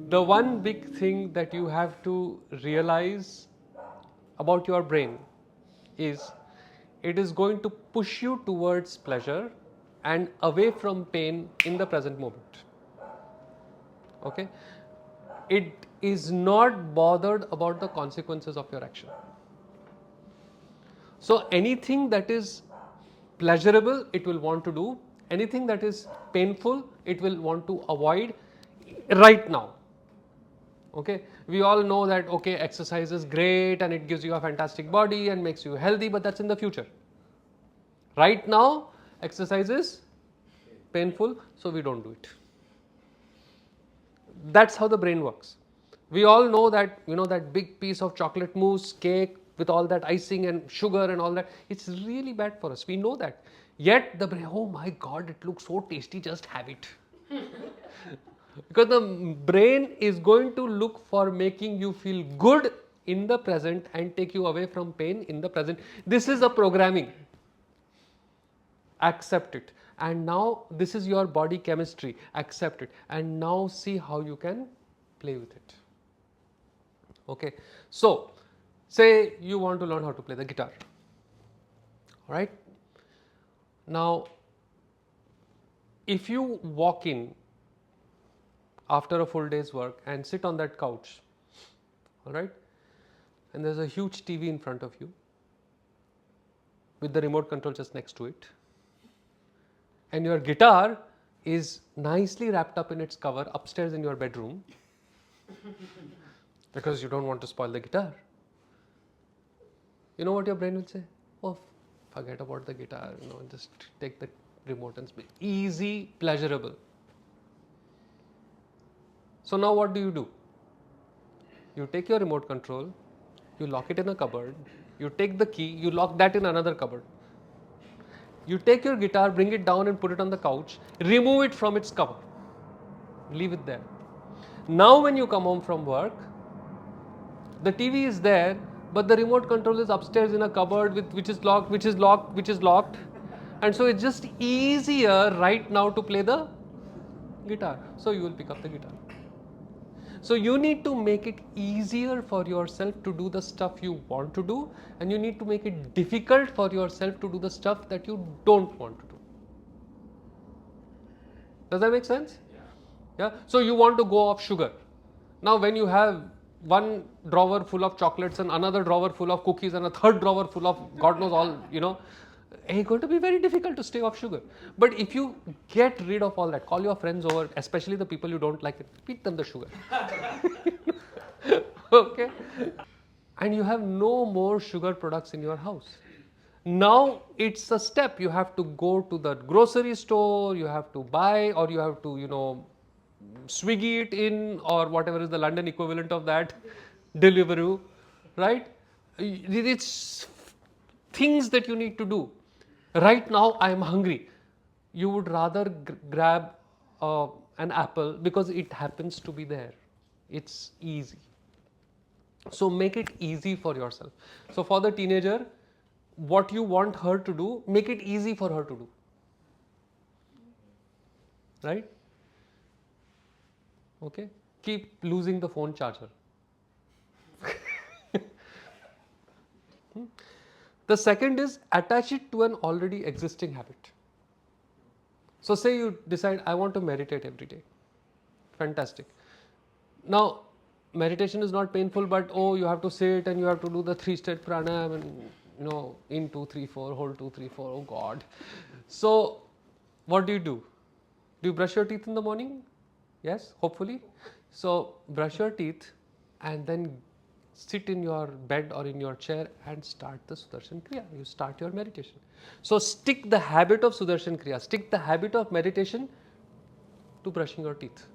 The one big thing that you have to realize about your brain is it is going to push you towards pleasure and away from pain in the present moment. Okay? It is not bothered about the consequences of your action. So anything that is pleasurable, it will want to do. Anything that is painful, it will want to avoid right now. Okay, we all know that okay, exercise is great and it gives you a fantastic body and makes you healthy, but that's in the future. Right now, exercise is painful, so we don't do it. That's how the brain works. We all know that, you know, that big piece of chocolate mousse cake with all that icing and sugar and all that, it's really bad for us. We know that. Yet the brain, oh my God, it looks so tasty, just have it. Because the brain is going to look for making you feel good in the present and take you away from pain in the present. This is a programming. Accept it. And now this is your body chemistry. Accept it. And now see how you can play with it. Okay. So, say you want to learn how to play the guitar. Alright. Now, if you walk in after a full day's work and sit on that couch, alright, and there's a huge TV in front of you with the remote control just next to it, and your guitar is nicely wrapped up in its cover upstairs in your bedroom because you don't want to spoil the guitar. You know what your brain will say? Oh, forget about the guitar, you know, just take the remote and play. Easy, pleasurable. So now what do? You take your remote control, you lock it in a cupboard, you take the key, you lock that in another cupboard. You take your guitar, bring it down and put it on the couch, remove it from its cover, leave it there. Now when you come home from work, the TV is there, but the remote control is upstairs in a cupboard which is locked, and so it's just easier right now to play the guitar. So you will pick up the guitar. So you need to make it easier for yourself to do the stuff you want to do, and you need to make it difficult for yourself to do the stuff that you don't want to do. Does that make sense? Yeah. So you want to go off sugar. Now when you have one drawer full of chocolates and another drawer full of cookies and a third drawer full of God knows all, you know, it's going to be very difficult to stay off sugar. But if you get rid of all that, call your friends over, especially the people you don't like, feed them the sugar. Okay? And you have no more sugar products in your house. Now it's a step. You have to go to the grocery store, you have to buy, or you have to, you know, Swiggy it in, or whatever is the London equivalent of that, Deliveroo, right? It's things that you need to do. Right now I am hungry. You would rather grab an apple because it happens to be there. It's easy. So make it easy for yourself. So for the teenager, what you want her to do, make it easy for her to do. Right? Okay? Keep losing the phone charger. The second is attach it to an already existing habit. So say you decide, I want to meditate every day. Fantastic. Now, meditation is not painful, but oh, you have to sit and you have to do the 3-step pranayam and, you know, in 2, 3, 4, hold 2, 3, 4, oh God. So what do? Do you brush your teeth in the morning? Yes, hopefully. So brush your teeth and then sit in your bed or in your chair and start the Sudarshan Kriya. You start your meditation. So stick the habit of Sudarshan Kriya, stick the habit of meditation to brushing your teeth.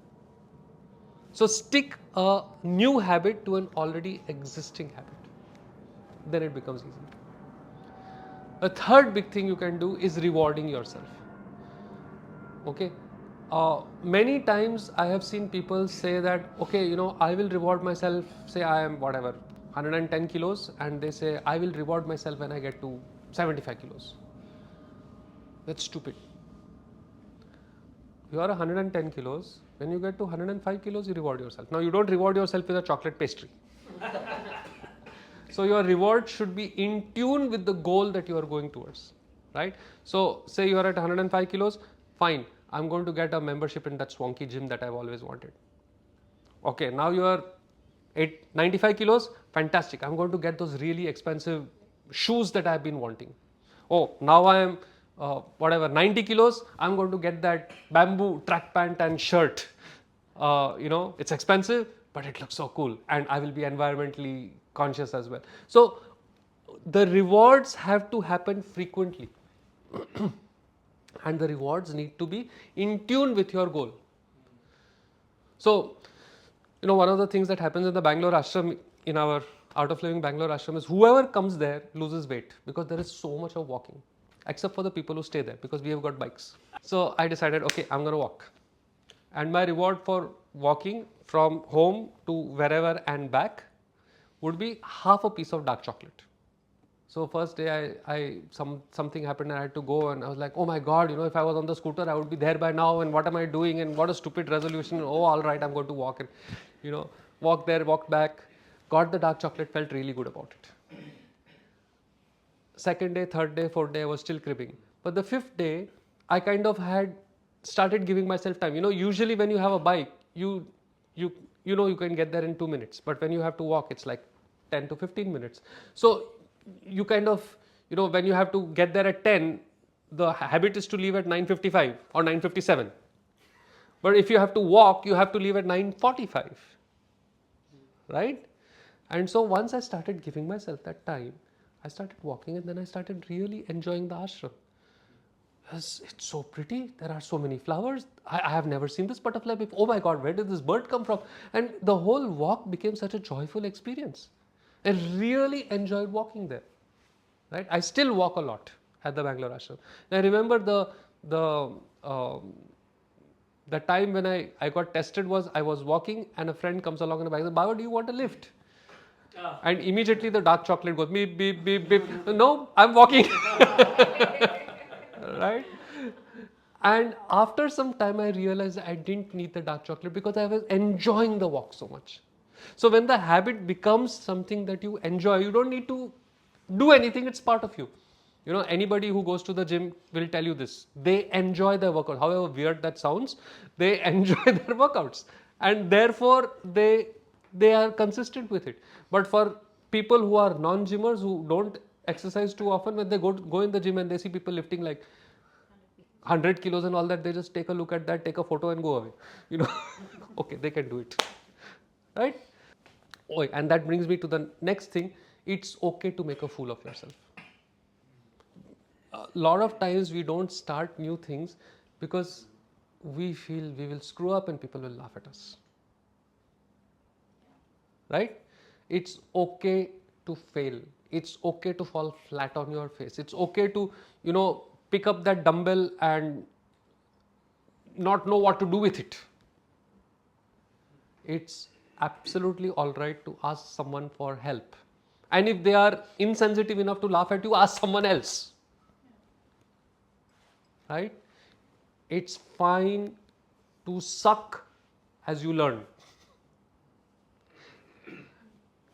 So stick a new habit to an already existing habit. Then it becomes easy. A third big thing you can do is rewarding yourself. Okay. Many times I have seen people say that, okay, you know, I will reward myself, say I am whatever, 110 kilos, and they say, I will reward myself when I get to 75 kilos. That's stupid. you are 110 kilos. When you get to 105 kilos, you reward yourself. Now, you don't reward yourself with a chocolate pastry. So, your reward should be in tune with the goal that you are going towards, right? So, say you are at 105 kilos, fine. I'm going to get a membership in that swanky gym that I've always wanted. Okay, now you are 95 kilos, fantastic. I'm going to get those really expensive shoes that I've been wanting. Oh, now I am whatever 90 kilos, I'm going to get that bamboo track pant and shirt. It's expensive, but it looks so cool, and I will be environmentally conscious as well. So the rewards have to happen frequently, and the rewards need to be in tune with your goal. So, one of the things that happens in the Bangalore ashram, in our Art of Living Bangalore ashram, is whoever comes there loses weight because there is so much of walking, except for the people who stay there because we have got bikes. So I decided, okay, I'm going to walk. And my reward for walking from home to wherever and back would be half a piece of dark chocolate. So first day something happened and I had to go, and I was like, oh my God, if I was on the scooter, I would be there by now, and what am I doing, and what a stupid resolution. Oh, all right, I'm going to walk, and walk there, walk back, got the dark chocolate, felt really good about it. Second day, third day, fourth day, I was still cribbing. But the fifth day, I kind of had started giving myself time. Usually when you have a bike, you can get there in 2 minutes, but when you have to walk, it's like 10 to 15 minutes. So you kind of, when you have to get there at 10, the habit is to leave at 9:55 or 9:57. But if you have to walk, you have to leave at 9:45, right? And so once I started giving myself that time, I started walking, and then I started really enjoying the ashram. It's so pretty. There are so many flowers. I have never seen this butterfly before. Oh my God, where did this bird come from? And the whole walk became such a joyful experience. I really enjoyed walking there. Right? I still walk a lot at the Bangalore ashram. And I remember the time when I got tested was I was walking, and a friend comes along and the bike says, Baba, do you want a lift? And immediately the dark chocolate goes beep, beep, beep, beep. No, I'm walking. Right? And after some time, I realized I didn't need the dark chocolate because I was enjoying the walk so much. So when the habit becomes something that you enjoy, you don't need to do anything, it's part of you. Anybody who goes to the gym will tell you this. They enjoy their workout. However weird that sounds, they enjoy their workouts. And therefore, they are consistent with it. But for people who are non-gymmers, who don't exercise too often, when they go in the gym and they see people lifting like 100 kilos and all that, they just take a look at that, take a photo and go away. Okay, they can do it. Right? Oh, and that brings me to the next thing. It's okay to make a fool of yourself. A lot of times we don't start new things because we feel we will screw up and people will laugh at us. Right? It's okay to fail. It's okay to fall flat on your face. It's okay to, pick up that dumbbell and not know what to do with it. It's absolutely all right to ask someone for help. And if they are insensitive enough to laugh at you, ask someone else. Right? It's fine to suck as you learn.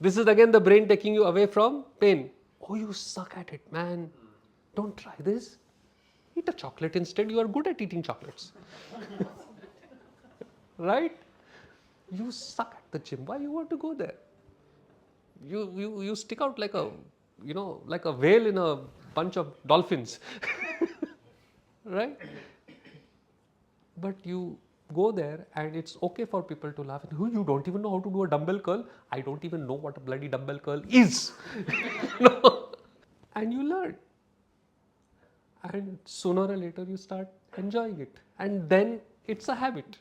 This is again the brain taking you away from pain. Oh, you suck at it, man. Don't try this. Eat a chocolate instead. You are good at eating chocolates. Right? You suck at the gym. Why you want to go there? You stick out like a whale in a bunch of dolphins. Right? But you go there and it's okay for people to laugh. You don't even know how to do a dumbbell curl? I don't even know what a bloody dumbbell curl is. And you learn. And sooner or later you start enjoying it. And then it's a habit.